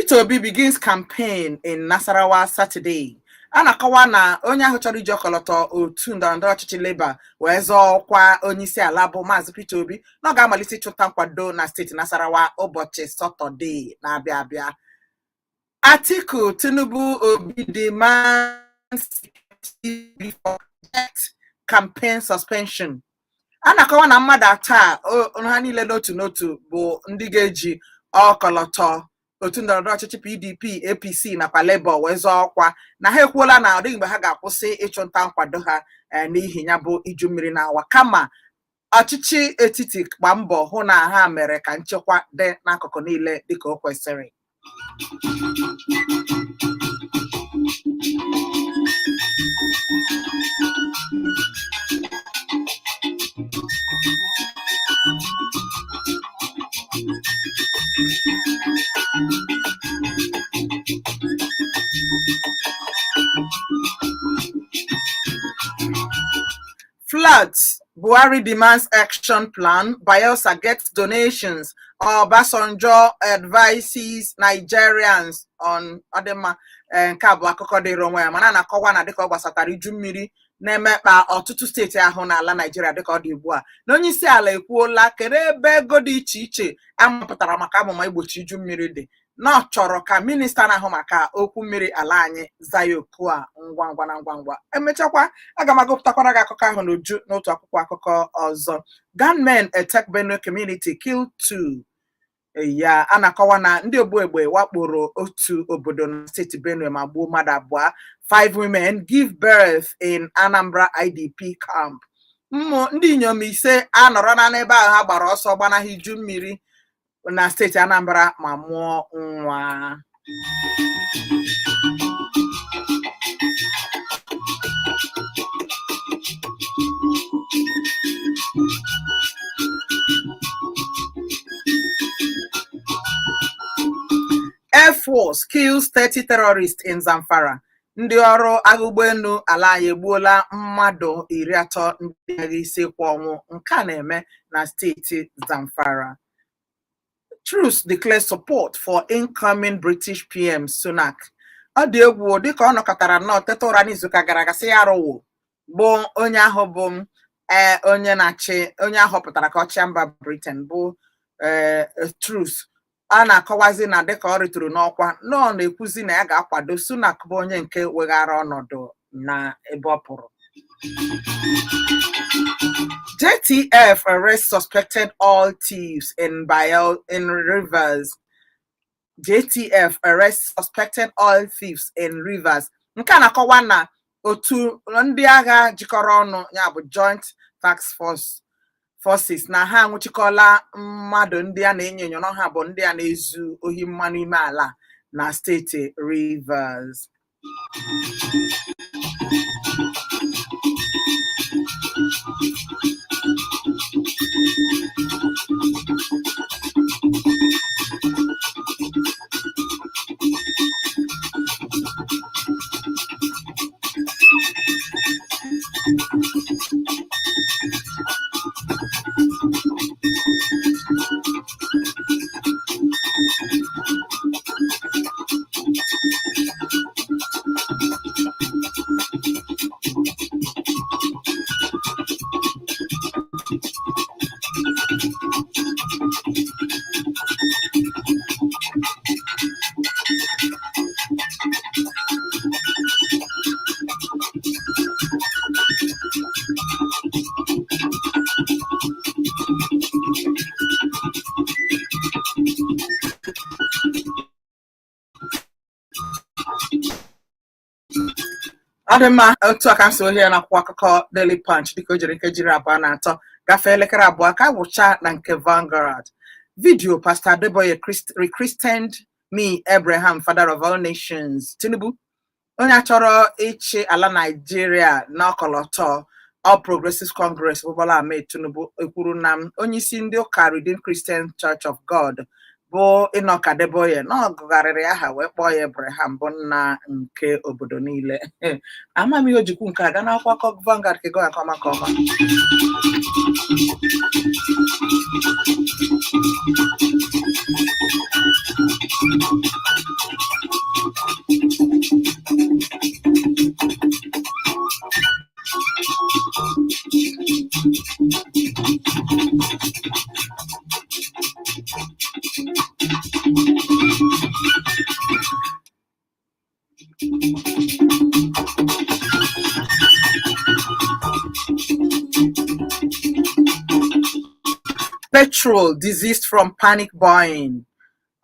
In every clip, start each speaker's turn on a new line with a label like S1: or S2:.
S1: Peter Obi begins campaign in Nasarawa Saturday. Anakawa na onye ahụ chọrọ iji ọkọlọtọ otu ndọrọndọrọ ọchịchị Labour wee zọọ ọkwa onyeisi ala bụ Maazị Peter Obi na ọ ga-amalite ịchụta nkwado na steeti Nasarawa ụbọchị Satọde na-abịa abịa. Atiku Tinubu Obi demands before campaign suspension. Anakawa na mmadụ ataa ha niile n'otu bụ ndị ga-eji ọkọlọtọ otu ndọrọndọrọ ọchịchị PDP, APC nakwa Labour wee zọọ ọkwa na ha ekwuola na ọ dịghị mgbe ha ga-akwụsị ịchụnta nkwado ha n'ihi ya bụ iju mmiri na-awa, kama ọchịchị etiti gba mbọ hụ na ha mere ka nchekwa dị n'akụkụ niile dịka o kwesịrị. Floods. Buhari demands action plan. Bayelsa gets donations. Obasanjo advises Nigerians on Adema Kabo Akuko de Roma. Manana Kawana de Kobasatari Jumiri na-emekpa ọtụtụ steeti ahụ n'ala Nigeria dịka ọ dị ugbu a. Na onye isi ala ekwuola kere ebe ego dị iche iche amapụtara maka amụma igbochi iju mmiri dị. Na ọ chọrọ ka minista na-ahụ maka okwu mmiri ala anyị zaa okwu a ngwa ngwa na ngwa ngwa. Emechakwa aga m agụpụtakwara gị akụkọ ahụ n'uju n'otu akwụkwọ akụkọ ọzọ. Gunmen attack Benue community, kill 2. Ya anakọwa na ndị ogbuegbe wakporo otu obodo na steeti Benue ma gbuo mmadụ abụọ. 5 women give birth in Anambra IDP camp. Ndị inyom 5 anọrọ na n'ebe ahụ ha gbara ọsọ gbanaghị iju mmiri na steeti Anambra ma mụọ nwa. Air Force kills 30 terrorists in Zamfara. Ndị ọrụ agha ụgbọelu ala anyị egbuola mmadụ 30 ndị agha ise kwa ọnwụ. Nke a na-eme na steeti Zamfara. Truth declares support for incoming British PM Sunak. Ọ dị egwu dịka ọ nọkọtara nnọọ teta ụra n'izuụka gara aga sị ya arụwo bụ onye ahụ bụ onye na-achị onye ahọpụtara ka ọ chịa mba Britain bụ Truth. A na-akọwazi na dịka ọ ritụrụ n'ọkwa nọ na-ekwuzi na ya ga-akwado Sunak bụ onye nke weghara ọnọdụ na ebe ọ pụrụ. JTF arrests suspected oil thieves in Rivers. JTF arrests suspected oil thieves in Rivers. Nke a na-akọwa na otu ndị agha jikọrọ ọnụ ya bụ Joint Task Forces na ha nwụchikọla mmadụ ndị a na-enyo enyo na ha bụ ndị a na-ezu ohi mmanụ ime ala na steeti Rivers. Adema otu aka nso ihe na akwụkwọ akụkọ Daily Punch dịka o jiri nkejiri 2 gafee elekere 2 ka gwụcha na nke Vanguard. Video Pastor Adeboye rechristened me Abraham, father of all nations. Tinubu onye achọrọ ịchị ala Nigeria na ọkọlọtọ All Progressives Congress Bola Ahmed Tinubu ekwuru na onye isi ndị ụka Redeemed Christian Church of God bụ Enoch Adeboye na ọgụgharịrị aha wee kpọọ ya Abraham bụ nna nke obodo niile. Amam ihe ojikwu nke a ga na akwụkwọ Vanguard ka go akọma ka ọma. control disease from panic buying.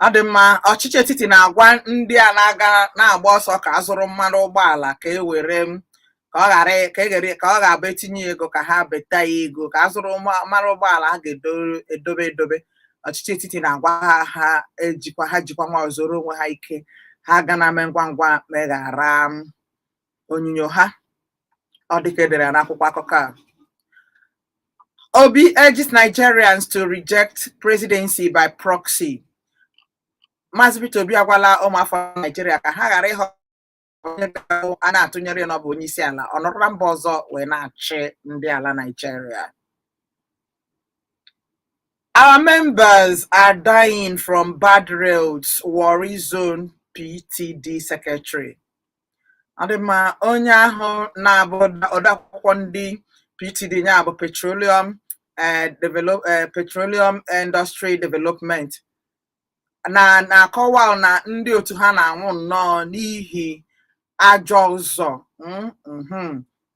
S1: Adịmma ọchịchị etiti na-agwa ndị a na-aga na-agba ọsọ ka azụrụ mmanụ ụgbọala ka e were ka ọ ga-abụ etinye ego ka ha beta ya ego ka azụrụ mmanụ ụgbọala ha ga-edobe. Ọchịchị etiti na-agwa ha jikwa nwa zoro onwe ha ike ha ga na-eme ngwa ngwa meghara onyinyo ha. Ọ dịka edere n'akwụkwọ akụkọ a. Obi urges Nigerians to reject presidency by proxy. Maazị Peter Obi agwala ụmụafọ Nigeria ka ha ghara ịhọ a na-atụnyere na ọ bụ onye isi ala ọ nọrọla mba ọzọ wee na-achị ndị ala Nigeria. Our members are dying from bad roads, Warri Zone PTD Secretary. Adịma onye ahụ na-abụ odeakwụkwọ ndị PTD ya bụ Petroleum Industry Development na-akọwa na ndị otu ha na-anwụ nnọọ n'ihi ajọ ụzọ.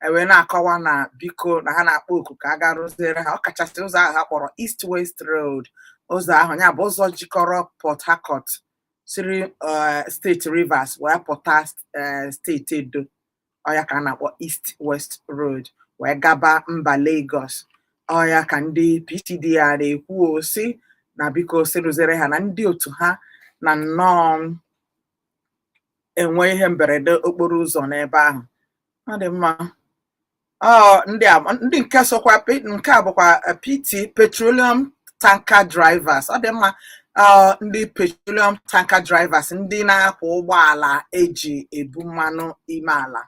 S1: Ewe na-akọwa na biko na ha na-akpọ oku ka a ga rụziere ha ọkachasị ụzọ ahụ ha kpọrọ East West Road. Ụzọ ahụ ya bụ ụzọ jikọrọ Port Harcourt siri steeti Rivers wee pụta steeti Edo. Ọya ka a na-akpọ East West Road wee gaba mba Lagos. Ọya ka ndị PTD a na-ekwu osi na biko si rụziere ha na ndị otu ha na nnọọ enwe ihe mberede okporo ụzọ n'ebe ahụ. Ọ dị mma. Ndị nke sokwa nke a bụkwa PT Petroleum Tanker Drivers. Ọ dị mma. Ndị Petroleum Tanker Drivers ndị na-akwọ ụgbọala eji ebu mmanụ ime ala.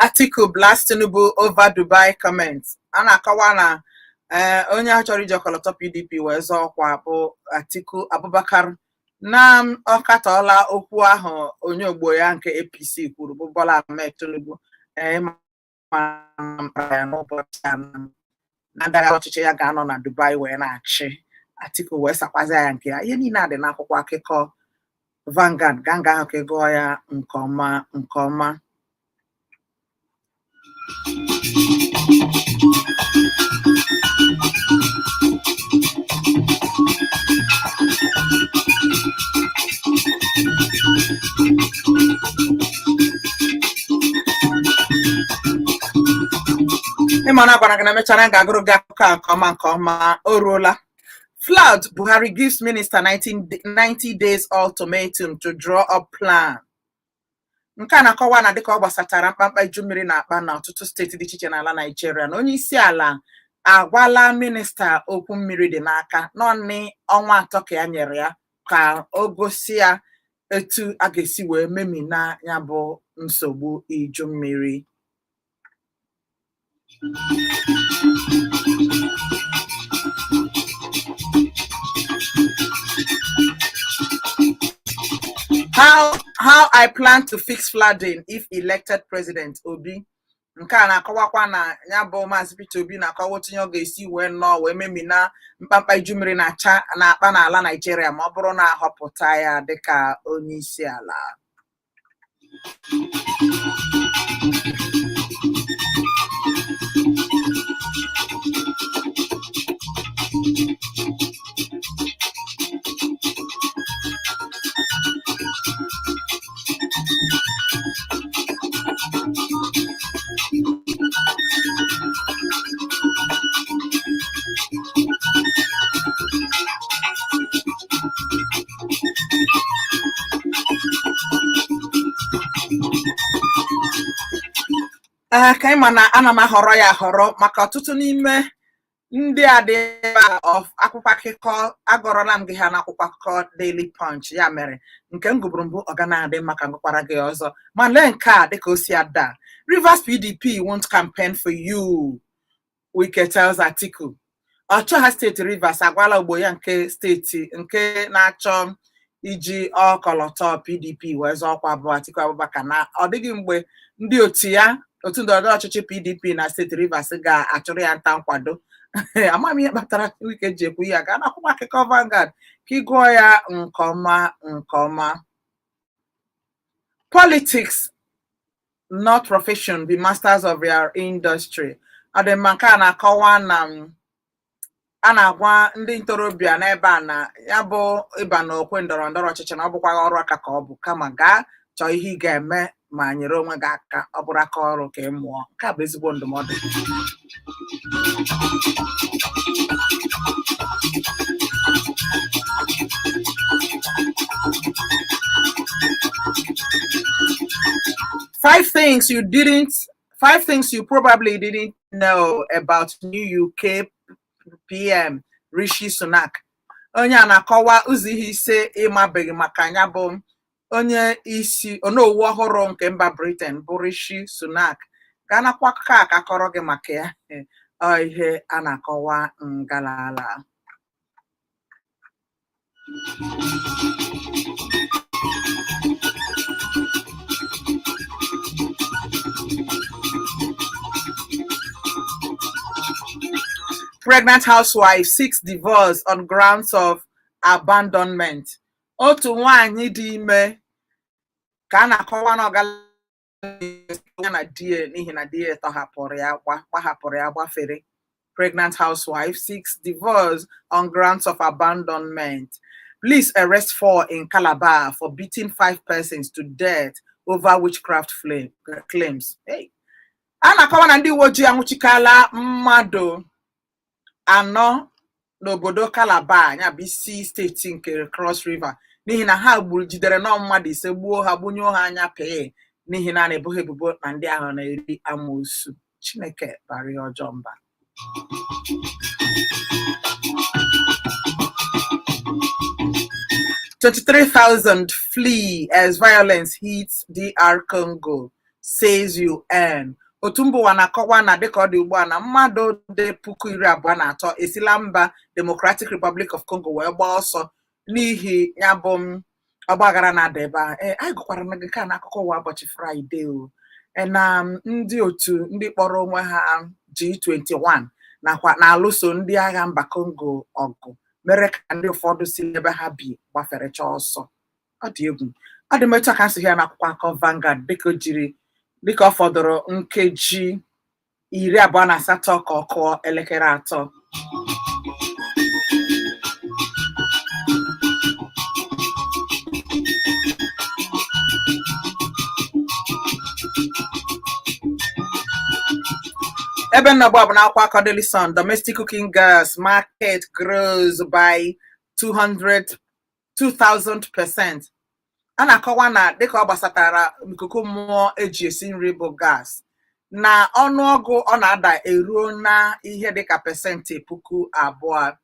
S1: Atiku blast Tinubu over Dubai comments. A na-akọwa na onye ahụ chọrọ iji ọkọlọtọ PDP wee zọọ ọkwa bụ Atiku Abubakar na ọkatọọla okwu ahụ onye ogbo ya nke APC kwuru bụ Bola Ahmed Tinubu n'ụbọchị na-agaghị ọchịchị ya ga-anọ na Dubai wee na-achị. Atiku wee sakwazi ya nke ya. Ihe niile a dị n'akwụkwọ akụkọ Vanguard ganga ahụ ka gụọ ya nke ọma. Ịmana gwara gị na mechara ga-agụrụ gị akụkọ nke ọma o ruola. Flood, Buhari gives minister 90 days ultimatum to draw up plan. Nke a na-akọwa na dịka ọ gbasatara mkpamkpa iju mmiri na-akpa na ọtụtụ steeti dị iche iche n'ala Nigeria na onye isi ala agwala minista okwu mmiri dị n'aka n'ọnị ọnwa 3 ka ya nyere ya ka o gosi ya etu a ga-esi wee memina ya bụ nsogbu iju mmiri. How I plan to fix flooding if elected President Obi. Nke a na-akọwakwa na ya bụ Maazị Peter Obi na-akọwa otu ọ ga-esi wee nọọ wee memina mkpamkpa iju mmiri na-akpa n'ala Nigeria ma ọ bụrụ na ahọpụta ya dịka onye isi ala. Ka ịma na ana m ahọrọ ya ahọrọ maka ọtụtụ n'ime ndị adịba of akwụkwọ akụkọ agọrọla m gị ha n'akwụkwọ akụkọ Daily Punch, ya mere nke m gụbụrụ mbụ ọ ga na-adị maka ngụkwara gị ọzọ ma lee nke a dịka o si ada. Rivers PDP won't campaign for you, WIKE tells Atiku. Ọchọha steeti Rivers agwala ogbo ya nke steeti nke na-achọ iji ọkọlọtọ PDP wee zọọ ọkwa bụ Atiku Abubakar na ọ dịghị mgbe ndị otu ya otu ndọrọndọrọ ọchịchị PDP na steeti Rivers ga-achụrụ ya nta nkwado. Ama m ihe kpatara WIKE ji ekwu ya gaa n'akwụkwọ akụkọ Vanguard ka ị gụọ ya nke ọma nke ọma. Politics, not profession, be masters of your industry. Ọ dị mma nke a na-akọwa na a na-agwa ndị ntorobịa n'ebe a na ya bụ ịba n'okwe ndọrọndọrọ ọchịchị na ọ bụkwa ọrụ aka ka ọ bụ, kama gaa chọọ ihe ị ga-eme ma nyere onwe gị aka, ọ bụrụ aka ọrụ ka ị mụọ. Nke a bụ ezigbo ndụmọdụ. Five things you probably didn't know about new UK PM Rishi Sunak. Onye a na-akọwa ụzọ ihe ise ịmabeghị maka ya bụ onye isi onowu ọhụrụ nke mba Britain bụ Rishi Sunak. Gaa n'akwụkwọ akụkọ a ka akọrọ gị maka ya. Ihe a na-akọwa ngalala. Pregnant housewife seeks divorce on grounds of abandonment. Otu nwaanyị dị ime ka a na-akọwa na ọgala na die n'ihi na die gbahapụrụ ya gbafere. Pregnant housewife seeks divorce on grounds of abandonment. Police arrest 4 in Calabar for beating 5 persons to death over witchcraft claims. Hey. A na-akọwa na ndị uwe ojii anwụchikala mmadụ 4 n'obodo Calabar, ya bụ isi steeti nke Cross River, n'ihi na ha jidere nọ mmadụ 5 gbuo ha, gbunye ha anya pee n'ihi na na-ebo ha ebubo na ndị ahụ na-eri amoosu. Chineke bara ihe ọjọọ mba. $23,000 flee as violence hits DR Congo, says UN. Otu mba ụwa na-akọwa na dịka ọ dị ugbu a na mmadụ dị 23,000 esila mba Democratic Republic of Congo wee gbaa ọsọ n'ihi ya bụ ọgbaghara na-ada ebe a. Anyị gụkwara na gị ka n'akụkọ ụwa ụbọchị Fraịde o. Na ndị otu ndị kpọrọ onwe ha G21 nakwa na-alụso ndị agha mba Congo ọgụ mere ka ndị ụfọdụ si ebe ha bi gbaferecha ọsọ. Ọ dị egwu. Ọ dị metụ aka nsị ya n'akwụkwọ akụkọ Vanguard dịka ọ fọdụrụ nkeji 28 ka ọ kụọ elekere 3. Ebe nnọgbu bụ n'akwụkwọ akụkọ Daily Sun, domestic cooking gas market grows by 2,000%. A na-akọwa na dịka ọ gbasatara ikuku mmụọ eji esi nri bụ gas na ọnụọgụ ọ na-ada eruo na ihe dịka pasentị 2,000.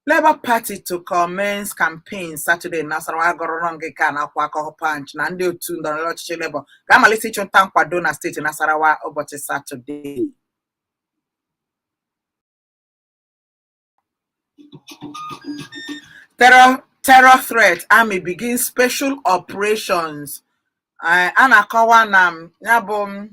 S1: Labour Party to commence campaign Saturday na Nasarawa agọrọrọ ngị ka n'akwụkwọ akụkọ Punch na ndị otu ndọrọndọrọ ọchịchị Labour ga-amalite ịchụ nta nkwado na steeti Nasarawa ụbọchị Saturday. Terror threat, army begins special operations. A na-akọwa na ya bụ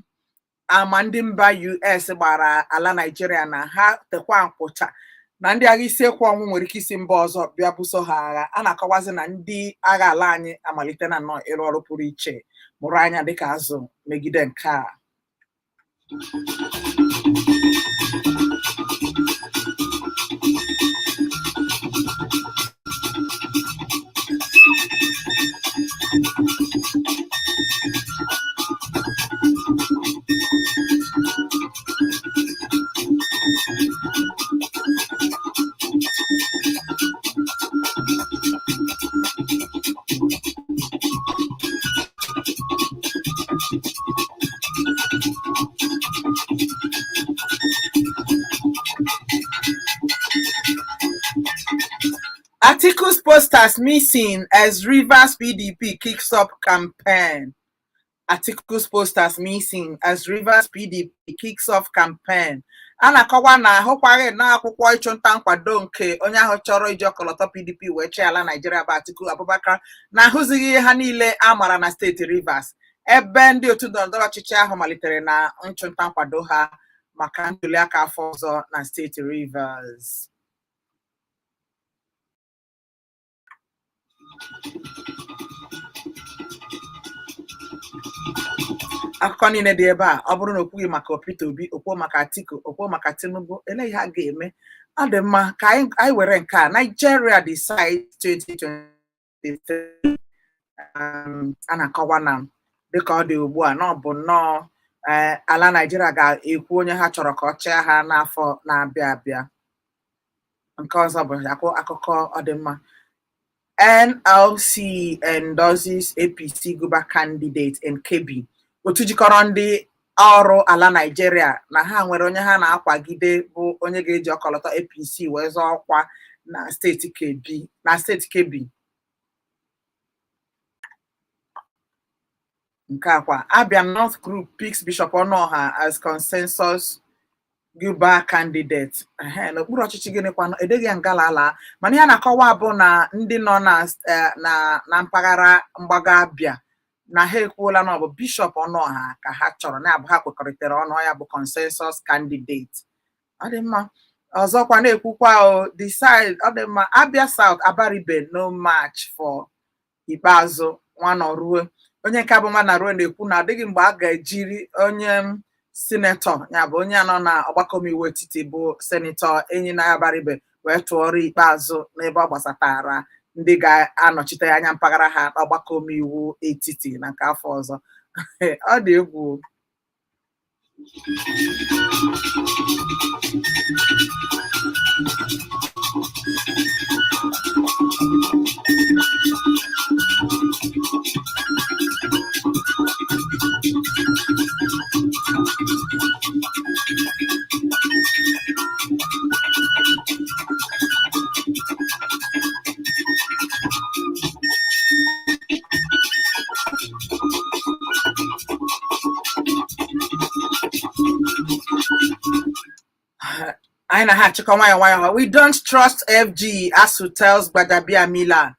S1: ama ndị mba US gbara ala Nigeria na ha tekwa nkwụcha na ndị agha isi ekwu ọnwụ nwere ike isi mba ọzọ bịa buso ha agha. A na-akọwazi na ndị agha ala anyị amalite na nnọọ ịrụ ọrụ pụrụ iche mụrụ anya dịka azụ megide nke a. posters missing as Rivers PDP kicks up campaign. Atiku's posters missing as Rivers PDP kicks off campaign. Ana-akọwa na ahụkwaghị na akwụkwọ ịchụnta nkwado nke onye ahụ chọrọ iji ọkọlọtọ PDP wee chịa ala Nigeria bụ Atiku Abubakar na ahụzighị ihe ha niile a mara na steeti Rivers, ebe ndị otu ndọrọndọrọ ọchịchị ahụ malitere na nchụnta nkwado ha maka ntuliaka afọ ọzọ na steeti Rivers. Akụkọ niile dị ebe a, ọ bụrụ na okwughị maka Peter Obi, okwuo maka Atiku, okwuo maka Tinubu, eleghị ha ga-eme. Ọ dị mma ka anyị were nke a. Nigeria decide 2023 a na-akọwa na dịka ọ dị ugbu a na ọ bụ nnọọ ala Nigeria ga-ekwu onye ha chọrọ ka ọ chịa ha n'afọ na-abịa abịa. Nke ọzọ bụ akụkọ ọ dị mma. NLC endorses APC Guber candidate in Kebbi. Otu jikọrọ ndị ọrụ ala Nigeria na ha nwere onye ha na-akwagide bụ onye ga-eji ọkọlọtọ APC wee zọọ ọkwa na steeti Kebbi. Nke akwa Abia North Group picks Bishop Onoha as consensus Guber candidate. N'okpuru ọchịchị gịnịkwa edeghị ngala ala, mana ihe na-akọwa bụ na ndị nọ na mpaghara mgbago Abia na ha ekwuola na ọ bụ Bishop Onoha ka ha chọrọ na-abụ ha kwekọrịtara ọnụ ya bụ consensus candidate. Ọ dị mma. Ọzọkwa na-ekwukwa decide ọ dị mma Abia South Abaribe no match for Ikpeazụ Nwanọrue. Onye nke bụ Nwanọrue na-ekwu na adịghị mgbe a ga-ejiri onye sinetọ ya bụ onye nọ na ọgbakọ omeiwu etiti bụ senetọ Enyi na Abaribe wee tụọrọ Ikpeazụ n'ebe ọ gbasatara ndị ga-anọchite anya mpaghara ha n'ọgbakọ omeiwu etiti na nke afọ ọzọ. Ọ dị egwu. Anyị na ha achịkọ nwayọ nwayọ. We don't trust FG, ASU tells Gbajabiamila.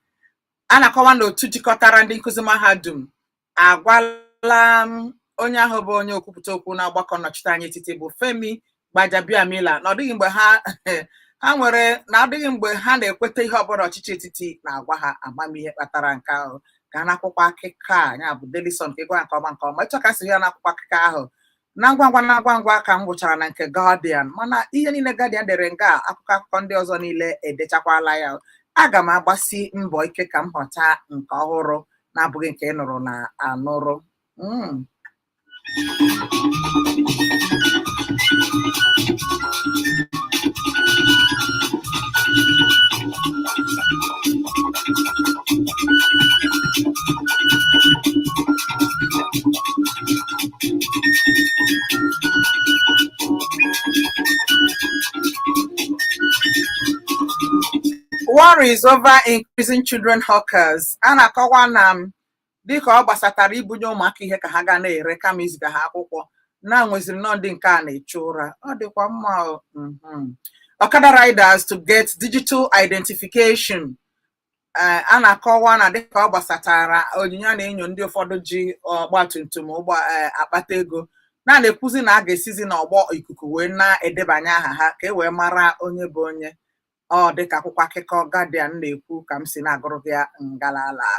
S1: A na-akọwa na otu jikọtara ndị nkụzi mahadum agwala onye ahụ bụ onye okwupụta okwu na ọgbakọ nnọchiteanya etiti bụ Femi Gbajabiamila na ọdịghị mgbe ha na-ekweta ihe ọbụla ọchịchị etiti na-agwa ha amamihe kpatara nke ahụ. Ka n'akwụkwọ akụkọ a ya bụ Daily Sun nke gwa nke ọma ịchọ ka si ya n'akwụkwọ akụkọ ahụ na ngwa ngwa ka m gwụchara na nke Guardian, mana ihe niile Guardian dere nga akụkọ ndị ọzọ niile edechakwala ya. Aga m agbasi mbọ ike ka m ghọta nke ọhụrụ na-abụghị nke ị nụrụ na anụrụ. Worries over increasing children hawkers. A na-akọwa na dịka ọ gbasatara ibunye ụmụaka ihe ka ha ga na-ere kama iziga ha akwụkwọ na nweziri nọ ndị nke a na-eche ụra. Ọ dịkwa mma. Okada riders to get digital identification. A na-akọwa na dịka ọ gbasatara onyinye a na-enyo ndị ụfọdụ ji ọgbatumtum akpata ego na-ekwuzi na a ga-esizi n'ọgbọ ikuku wee na-edebanye aha ha ka e wee mara onye bụ onye. Ọ dịka akwụkwọ akụkọ Guardian na-ekwu ka m si na-agụrụ gị ngalala.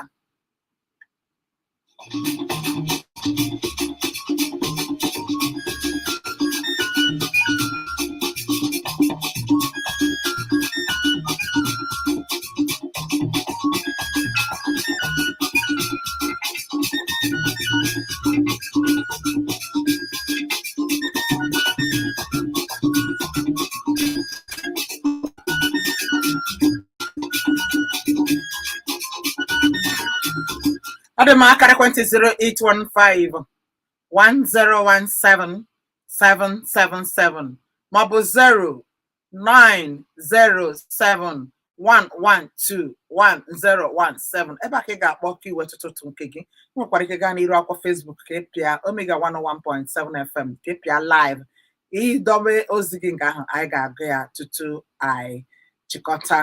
S1: Other marker ekwentị 0815-1017-777 maọbụ 1121017 ebe a ka ị ga-akpọ ka iwe tụtụtụ nke gị nwekwara ike gaa n'iru akwụkwọ Facebook ka ịpịa Omega 101.7 FM ka ịpịa live idobe ozi gị nke ahụ anyị ga-agụ ya tutu anyị chịkọta.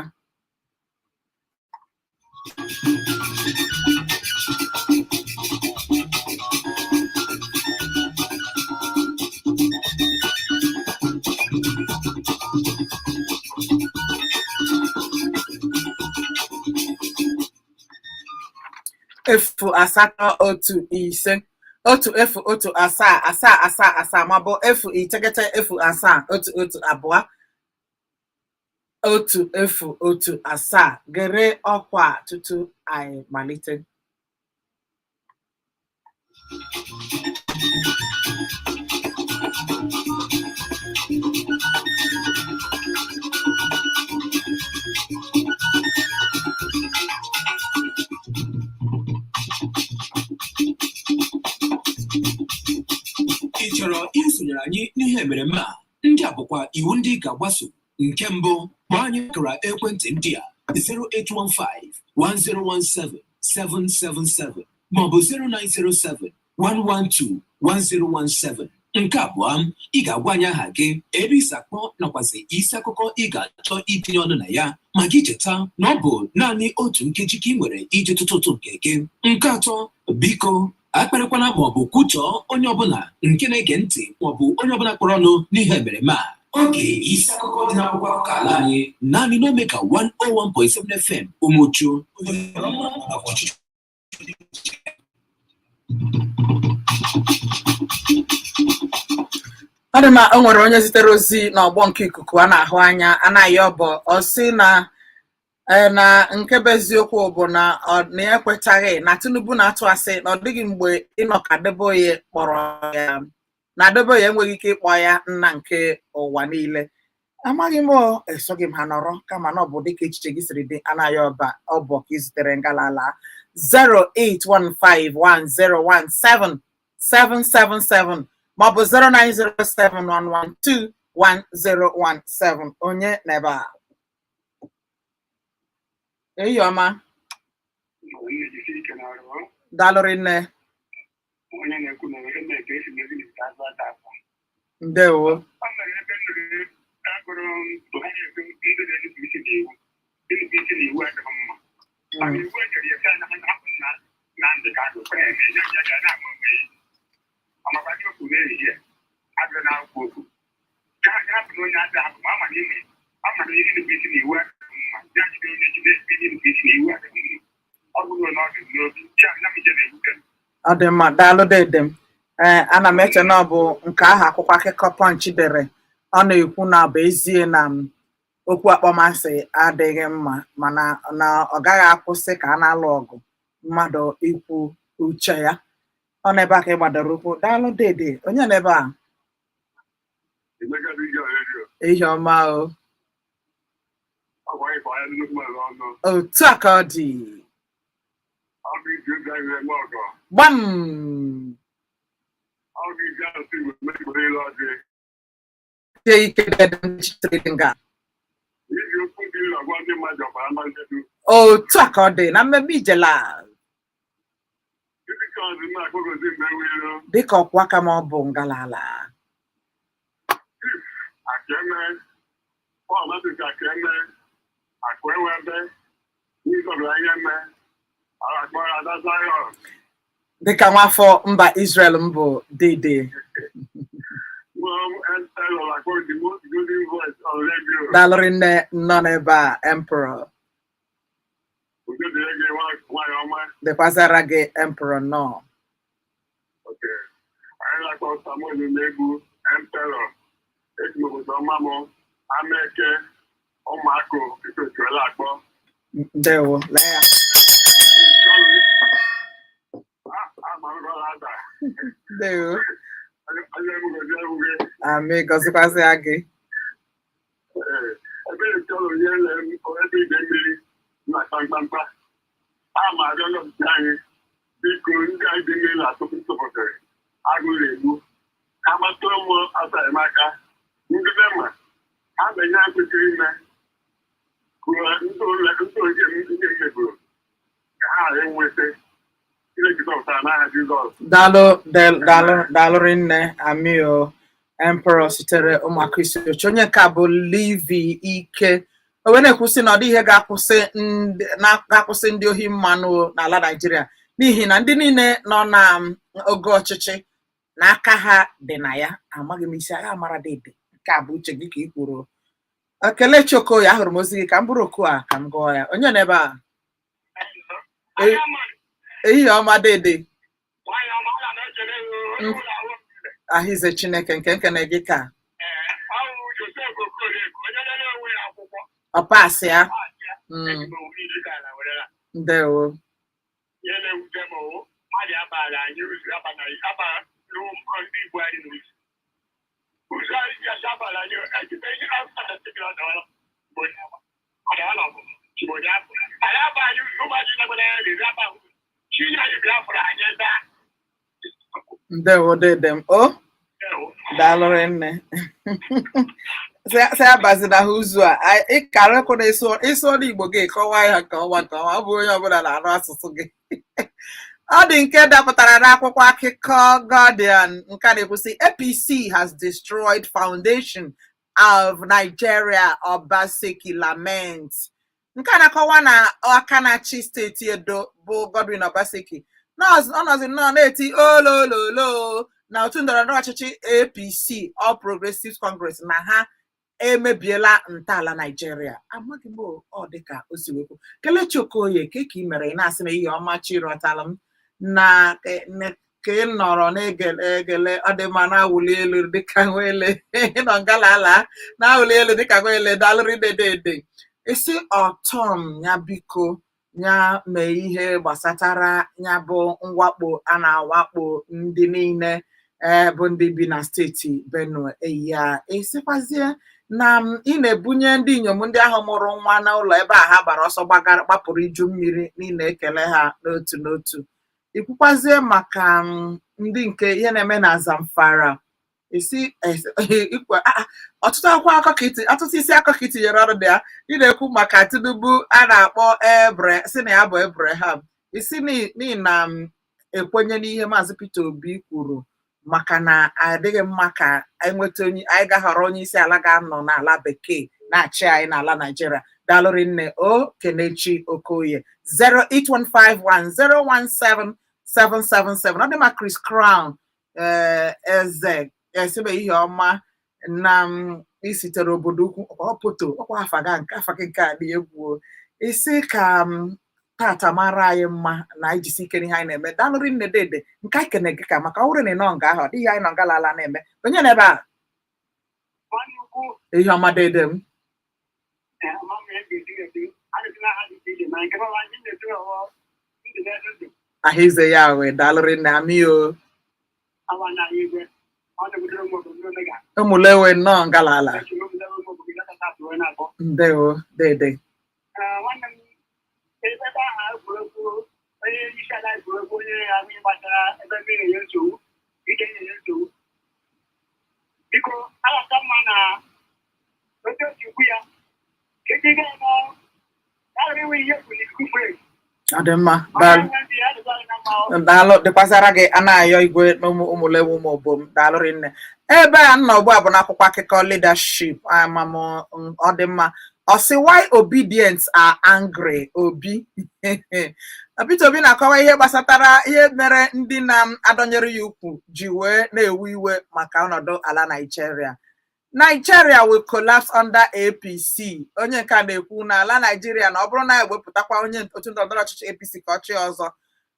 S1: Efu asatọ otu ise otu efu otu asaa asaa asaa asaa maọbụ efu iteghete efu asaa otu otu abụọ otu efu otu asaa gere ọkwa tutu anyị malite.
S2: Ị chọrọ isonyere anyị n'ihe emereme a? Ndị a bụkwa iwu ndị ga-agbaso. Nke mbụ, kpọọ anyị akara ekwentị ndị a 08151017777 maọbụ 09071121017. Nke abụọ, ị ga-agwa anyị aha gị, ebe isi akpọ nakwazi isi akụkọ ị ga-achọ itinye ọnụ na ya, ma gị cheta na ọ bụ naanị otu nkeji ka ị nwere iji tụtụtụ nke gị. Nke atọ, biko akparịkwana maọbụ kwutọọ onye ọbụla nke na-ege ntị maọbụ onye ọbụla kpọrọ ọnụ n'ihe emereme a. Oge isi akụkọ dị n'akwụkwọ akụkọ ala anyị naanị n'Omega 101.7 FM Umuchu.
S1: Ọ dị ma o nwere onye zitere ozi n'ọgbọ nke ikuku a na-ahụ anya anaghị ọbọ ọ sị na nke bụ eziokwu bụ na ọ na-ekwetaghị na Tinubu na-atụ asị na ọ dịghị mgbe ịnọka Adeboye kpọrọ ya na Adeboye enweghị ike ịkpọ ya nna nke ụwa niile. Amaghị m esoghị m ha nọrọ kama na ọ bụ dịka echiche gị siri dị anaghị ọbọ ka izitere ngalala 08115017777 maọbụ 09071121017. Onye n'ebe a? Eyi ọma. Dalụrị nne. Ndewo. Ọ dị mma, daalụ dedem. Ana m eche na ọ bụ nke ahụ akwụkwọ akụkọ Punch dere. Ọ na-ekwu na bụ ezie na okwu akpọmasị adịghị mma mana na ọ gaghị akwụsị ka a na-alụ ọgụ mmadụ ikwu uche ya. Ọ n'ebe a ka ị gbadoro ụkwụ. Daalụ dede. Onye n'ebe a? Ihe ọma o. Otu a ka ọ dị. Gbam. Ike otu a ka ọ dị na mmemme ijela dịka ọkwa aka ma ọ bụ ngalala. Dịka nwafọ mba Israel mbụ dede. Dalụrị nne nọ n'ebe a Emperor. Dịkwazara gị Emperor nọ. Ndewo, lee ya. Ndewo. Amị gọzikwazị gị.
S3: Biko ndị anyị dị mmiri na-atụpụ ntụpụtara agụrụ egbu ha gbatụrụ m asa emaka ndị ma ha na-enye kwesịrị ime
S1: Dalo rinne amio emperor sitere ụmụakụisi oche onye ka bụ Livi Ike o wee na-ekwusi na ọ dị ihe ga-akwụsị ndị ohi mmanụ n'ala Naịjirịa n'ihi na ndị niile nọ na oge ọchịchị na aka ha dị na ya. Amaghị m isi agha mara dede nke a bụ uche gị ka ị kwuru. Kelechi Okoye, ahụrụ m ozi gị ka m bụrụ oku a ka m gụọ ya. Onye n'ebe a? Ehihie ọma dede. Ahịze Chineke nke nkene gị ka ọ pasị ya. Ndewo. Ndewo dedem. O daalụ nne. Se abazina ha ụzọ a ịkarekwu na ịsụ ọrụ Igbo gị kọwaa ya nke ọma nke ọma, ọ bụ onye ọbụla na-arụ asụsụ gị. Ọ dị nke dapụtara n'akwụkwọ akụkọ Guardian nke na-ekwusi APC has destroyed foundation of Nigeria, Obaseki laments. Nke na-akọwa na aka na-achị steeti Edo bụ Godwin Obaseki ọ nọzi nnọọ na-eti olololo na otu ndọrọndọrọ ọchịchị APC, All Progressives Congress, na ha emebiela ntọala Nigeria. Amaghị m ọ dịka o si wekwu. Kelechi Okoye ka ị mere ị na-asị na ihe ọma chirọtala m na ka ị nọrọ na-egele ọ dị mma na-awụli elu dịka nwele nọ ngalala na-awụli elu dịka nwele dalụrị dede isi ọtọm ya biko ya mee ihe gbasatara ya bụ mwakpo a na-awakpo ndị niile bụ ndị bi na steeti Benue. Ya esikwazie na ị na-ebunye ndị inyom ndị ahụ mụrụ nwa n'ụlọ ebe a ha gbara ọsọ gbapụrụ iju mmiri niile ekele ha n'otu n'otu. Ikwukwazie maka ndị nke ihe na-eme na Zamfara ọtụtụ akwụkwọ akụkọ ọtụtụ isi akụkọ itinyere ọrụ dị ya. Ị na-ekwu maka Tinubu a na-akpọ si na ya bụ Abraham isi n'ihi na ekwenye n'ihe Maazị Peter Obi kwuru maka na adịghị mma ka enweta anyị ga-ahọrọ onye isi ala ga-anọ n'ala bekee na-achị anyị n'ala Nigeria. Daalụrị nne. O Kelechi Okoye 08151017777. Ọ dị ma Chris Crown eze esibe ihe ọma na isitere obodo ukwu ọpụto ọkwa afa gị nke a dị egwu isi ka tata mara anyị mma na ijisi ike ihe anyị na-eme. Daalụrị nne dede nke anyị kene gị ka maka ọ bụrụ na ị nọ nga ahụ dịghị anyị nọ ngalala na-eme. Onye n'ebe a? Ihe ọma dede m. Ahịze ya wee daalụrị nne amio ụmụlewe nnọọ ngalala. Ndewo dede. Ọ dị mma. Daalụ dịkwasara gị anaghị igwe n'ụmụ ụmụlewe ụmụ obom. Daalụrị nne. Ebe a nọ ugbu a bụ n'akwụkwọ akụkọ Leadership. Ọ dị mma. Ọ sị why obedience are angry Obi. Peter Obi na-akọwa ihe gbasatara ihe mere ndị na-adọnyere ya ukwu ji wee na-ewe iwe maka ọnọdụ ala Nigeria. Nigeria will collapse under APC. Onye nke na-ekwu na ala Nigeria na ọ bụrụ na ewepụtakwa onye otu ndọrọndọrọ ọchịchị APC ka ọ chịa ọzọ.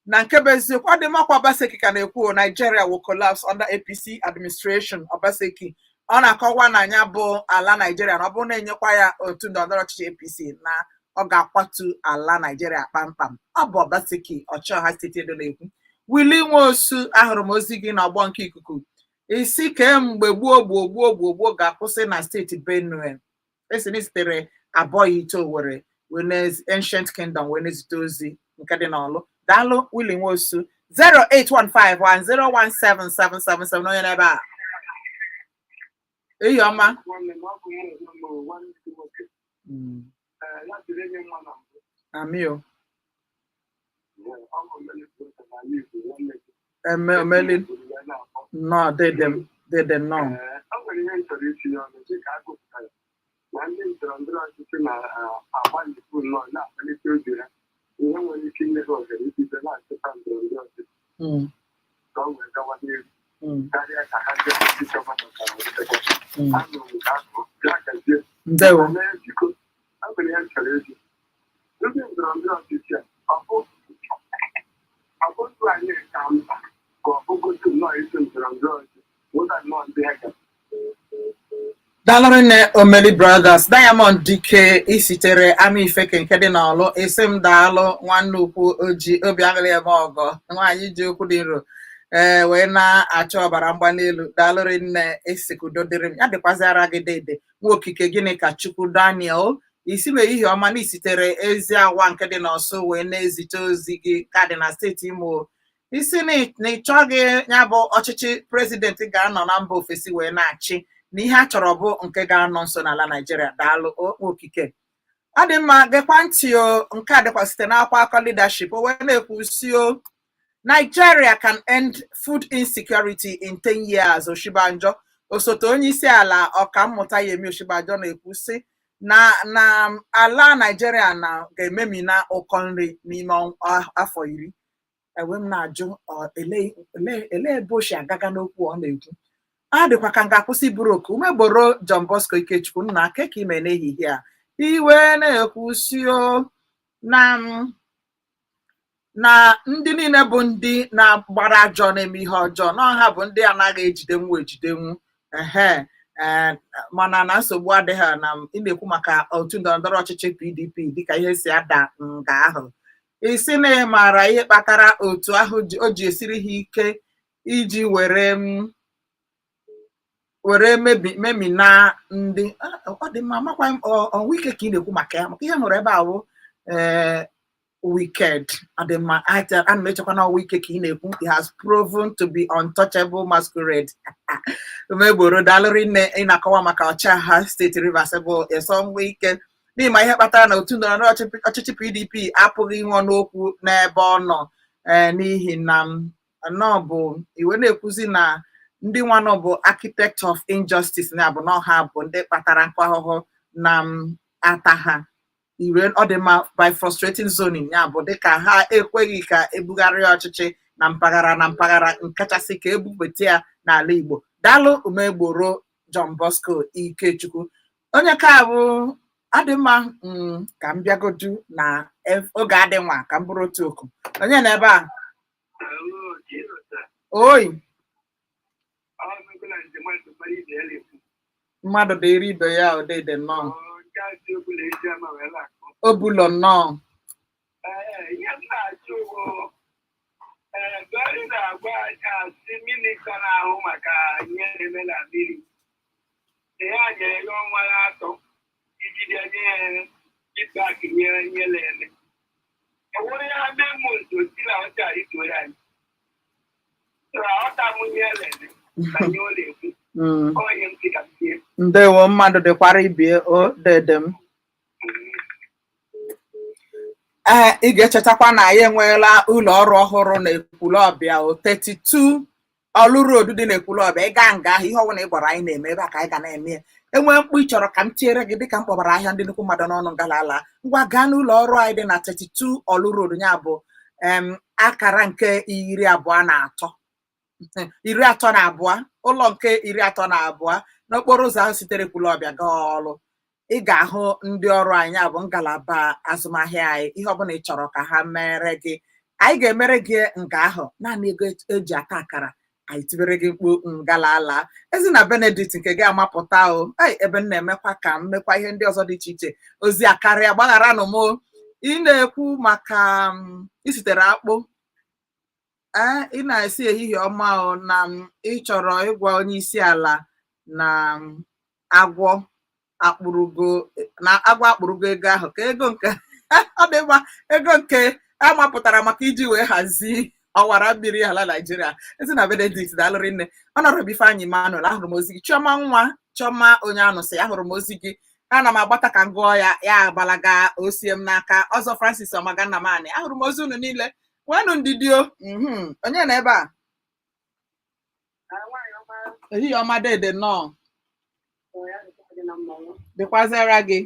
S1: Na nke bụ eziokwu ọ dị makwa Obaseki ka na-ekwu Nigeria will collapse under APC administration. Obaseki ọ na-akọwa na ya bụ ala Nigeria na ọ bụrụ na-enyekwa ya otu ndọrọndọrọ ọchịchị APC na ọ ga-akwatu ala Nigeria kpamkpam. Ọ bụ Obaseki Ọchịọha steeti Edo na-ekwu. Willie Nwosu, ahụrụ m ozi gị n'ọgbọ nke ikuku isi kemgbe gboo ga-akwụsị na steeti Benue. Esi na sitere abụọ ite Owerri Wenez Ancient Kingdom Wenezite ozi nke dị n'Ọlụ. Daalụ Willie Nwosu. 08151017777. Onye n'ebe a? Eyi ọma. Amio.
S3: Melin.
S1: No, they them no. Dalorine Omeli Brothers, Diamond DK, isitere Ami Feke nke dị n'ọlụ, isim daalụ nwanne ukwu oji obi aṅụrị ebe ọgọ nwaanyị ji okwu dị nro wee na-achọ ọbara mgbali elu. Dalorine esikudo dịrị m ya dịkwazịara gị dede nwa okike gịnị ka Chukwu Daniel isi m ehihie ọma na isitere ezi awa nke dị n'ọsọ wee na-ezite ozi gị ka dị na steeti Imo. Isi na ịchọghị ya bụ ọchịchị prezidenti ga-anọ na mba ofesi wee na-achị na ihe a chọrọ bụ nke ga-anọ nso n'ala Nigeria. Daalụ okike. Ọ dị mma, gekwa ntị o, nke a dịkwa site n'akwa akọ leadership o wee na-ekwusi o, Nigeria can end food insecurity in 10 years. Oshibanjo, osote onye isi ala ọkammụta Yemi Oshibanjo na-ekwusi na ala Nigeria na ga-ememina ụkọ nri n'ime afọ 10. Ewe m na-ajụ ele ebe oshi agaga n'okwu ọ na-ekwu. Adịkwa ka ga-akwụsị buru oku umegboro John Bosco Ikechukwu nna keka ime n'ehihie a iwe na-ekwusi na ndị niile bụ ndị na-agbara ajọ na-eme ihe ọjọọ na ọha bụ ndị anaghị ejidenwu mana na nsogbu adịghị na ị na-ekwu maka otu ndọrọndọrọ ọchịchị PDP dịka ihe si ada nga ahụ. Isi na ị maara ihe kpatara otu ahụ o ji esiri ha ike iji were memina ndị ọ dị mma makwa WIKE ka ị na-ekwu maka ya maka ihe nụrụ ebe ahụ wicked. Ọ dị mma ana m echekwa na WIKE ka ị na-ekwu. He has proven to be untouchable masquerade. Umegboro dalụrị nne ị na-akọwa maka ọchịagha steeti Rivers bụ Nyesom Wike n'ịma ihe kpatara na otu ndọrọndọrọ ọchịchị PDP apụghị inwe n'okwu n'ebe ọ nọ n'ihi na nọ bụ iwe na-ekwuzi na ndị nwanọ bụ architect of injustice na bụ na ọha bụ ndị kpatara nkwa ahụhụ na ata ha ire. Ọ dị mma by frustrating zoning ya bụ dịka ha ekweghị ka ebugharịa ọchịchị na mpaghara nkachasị ka ebupụta ya n'ala Igbo. Daalụ umegboro John Bosco Ikechukwu. Onye ka bụ adị mma ka m bịagodu na oge adị nwa ka m bụrụ otu oku. Onye na ebe a oyi mmadụ dị iri ibe ya odede nnọọ obulo nnọọ ndewo mmadụ dịkwara ibie o dede m. Ị ga-echetakwa na ya enweela ụlọ ọrụ ọhụrụ na Ekwulọbịa 32 Olu Road dị na Ekwulọbịa. Ịga nga ahụ ihe ọbụla ị gwara anyị na-eme ebe a ka anyị ga na-eme ya. Enwee mkpu ị chọrọ ka m tiere gị dịka m kpọbara ahịa ndị nnukwu mmadụ n'ọnụ ngalala ngwa gaa n'ụlọ ọrụ anyị dị na 32 Olu Road ya bụ akara nke 23 32 ụlọ nke 32 n'okporo ụzọ ahụ sitere Ekwulọbịa gaa Ọlụ. Ị ga-ahụ ndị ọrụ anyị bụ ngalaba azụmahịa anyị. Ihe ọbụla ị chọrọ ka ha mere gị anyị ga-emere gị nga ahụ naanị ego eji ata akara anyị tibere gị mkpu ngalala. Ezi na Benedict nke gị amapụta o ebe m na-emekwa ka m mekwa ihe ndị ọzọ dị iche iche ozi akarịa gbaghara nụ m. Ị na-ekwu maka isitere akpụ ị na-esi ehihie ọma na ị chọrọ ịgwa onye isi ala na agwọ akpụrụgo ego ahụ ka ego nke ọ dị mma ego nke amapụtara maka iji wee hazie ọwara mmiri ala Nigeria. Ezi na Benedict daalụrị nne. Honorable Ifeanyi Emmanuel ahụrụ m ozi gị. Chioma nwa Chioma onye anụsị ahụrụ m ozi gị. ana m agbata ka ngụọ ya ya agbalaga osiem n'aka ọzọ Francis Ọmagannamani ahụrụ m ozi unu niile nwenụ ndidio onye na ebe a ehihie ọma dede nnọọ dịkwazịara gị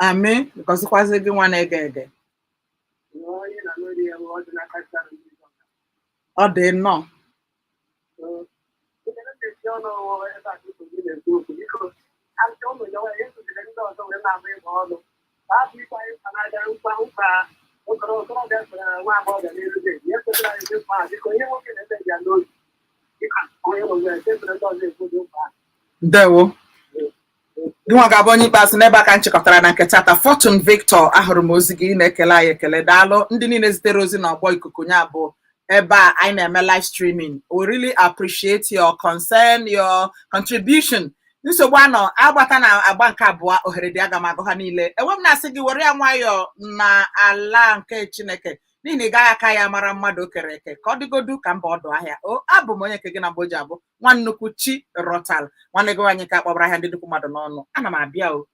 S1: amị gọzikwazị gị nwa na-ege ege ọ dị nnọọ ndewo gị nwa ga-abụ onye ikpeazụ n'ebe a ka m chịkọtara na nke tata. Fortune Victor ahụrụ m ozi gị na-ekele anyị ekele daalụ. Ndị niile zitere ozi na ọgbọ ikuku nya bụ ebe a anyị na-eme live streaming. We really appreciate your concern, your contribution. Nsogbu anọ agbata na agba nke abụọ ohere dị aga m agụ ha niile. Enwe m na-asị gị were ya nwayọọ na ala nke Chineke n'ihi na ị gaghị aka ya mara mmadụ kere eke ka ọ dịgodu ka mba ọdụ ahịa. O abụ m onye nke gị na mgboji abụ nwa nnukwu Chi Rotal nwanne gị anyị ka kpọbara ahịa ndị nnukwu mmadụ n'ọnụ. Ana m abịa o.